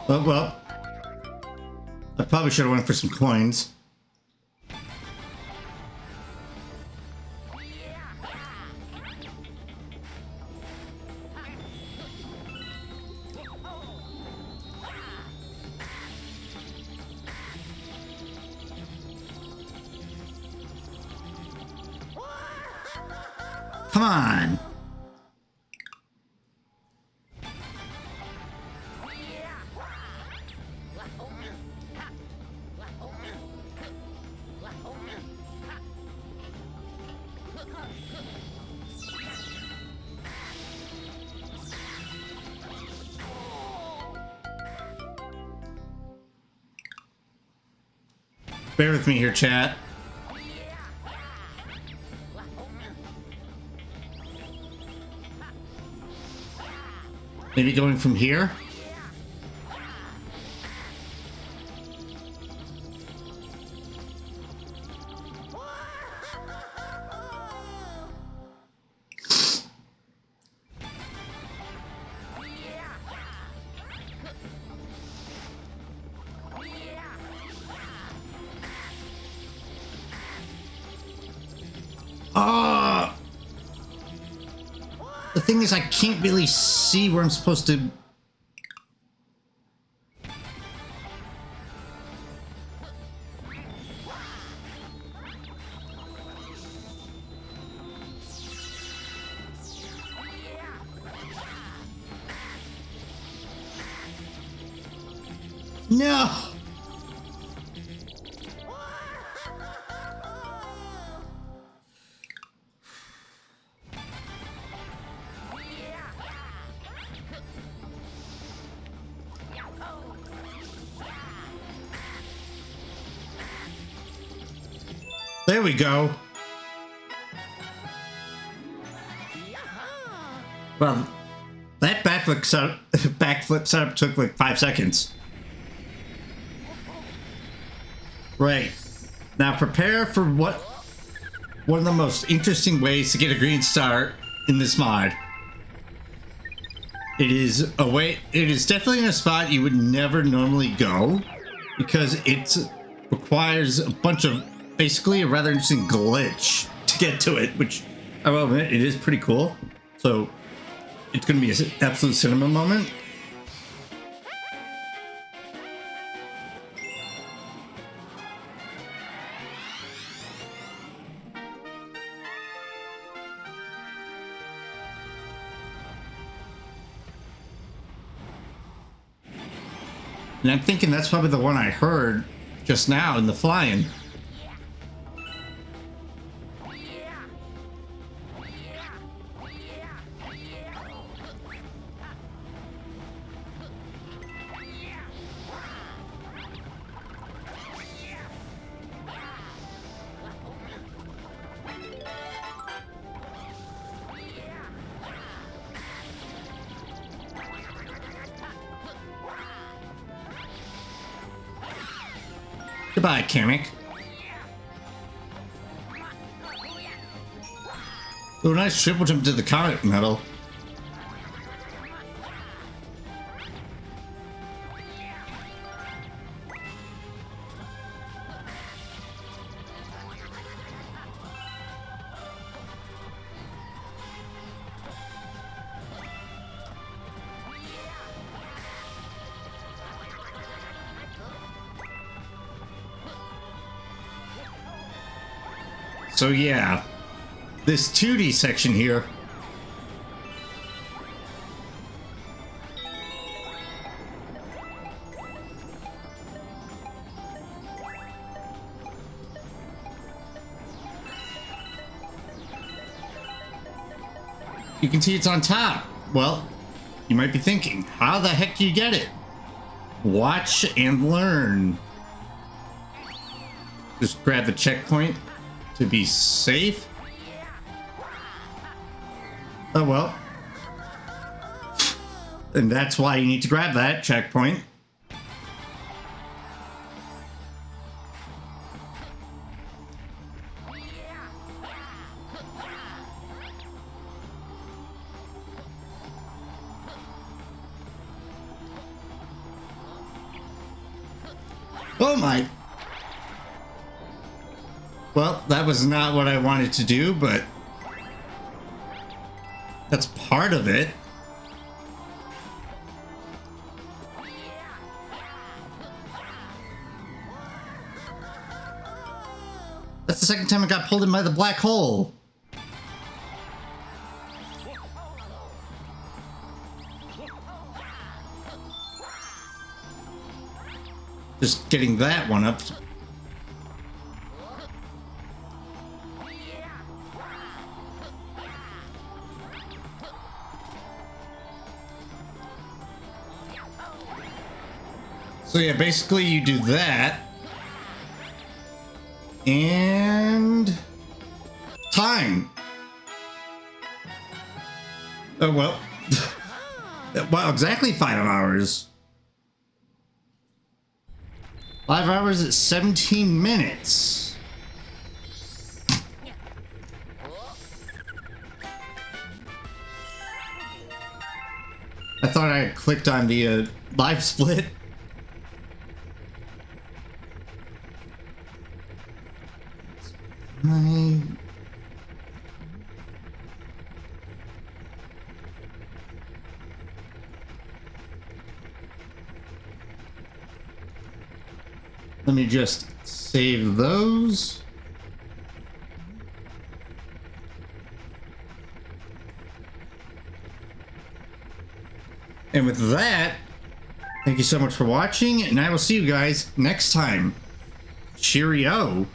Oh, well. I probably should have went for some coins. Come on. Bear with me here, chat. Maybe going from here? The thing is, I can't really see where I'm supposed to... No! There we go. Well, that backflip setup took like 5 seconds. Right. Now prepare for one of the most interesting ways to get a green star in this mod. It is definitely in a spot you would never normally go because it requires a bunch of basically a rather interesting glitch to get to it, which I will admit it is pretty cool. So it's going to be an absolute cinema moment. And I'm thinking that's probably the one I heard just now in the flying. Goodbye, Kamek. Oh, nice triple jump to the Kart medal. So yeah, this 2D section here. You can see it's on top. Well, you might be thinking, how the heck do you get it? Watch and learn. Just grab the checkpoint to be safe. Oh well. And that's why you need to grab that checkpoint. Oh my. Well, that was not what I wanted to do, but that's part of it. That's the second time I got pulled in by the black hole. Just getting that one up. So yeah, basically you do that. And time. Oh well. Wow, exactly 5 hours. 5 hours at 17 minutes. I thought I had clicked on the live split. Let me just save those. And with that, thank you so much for watching, and I will see you guys next time. Cheerio.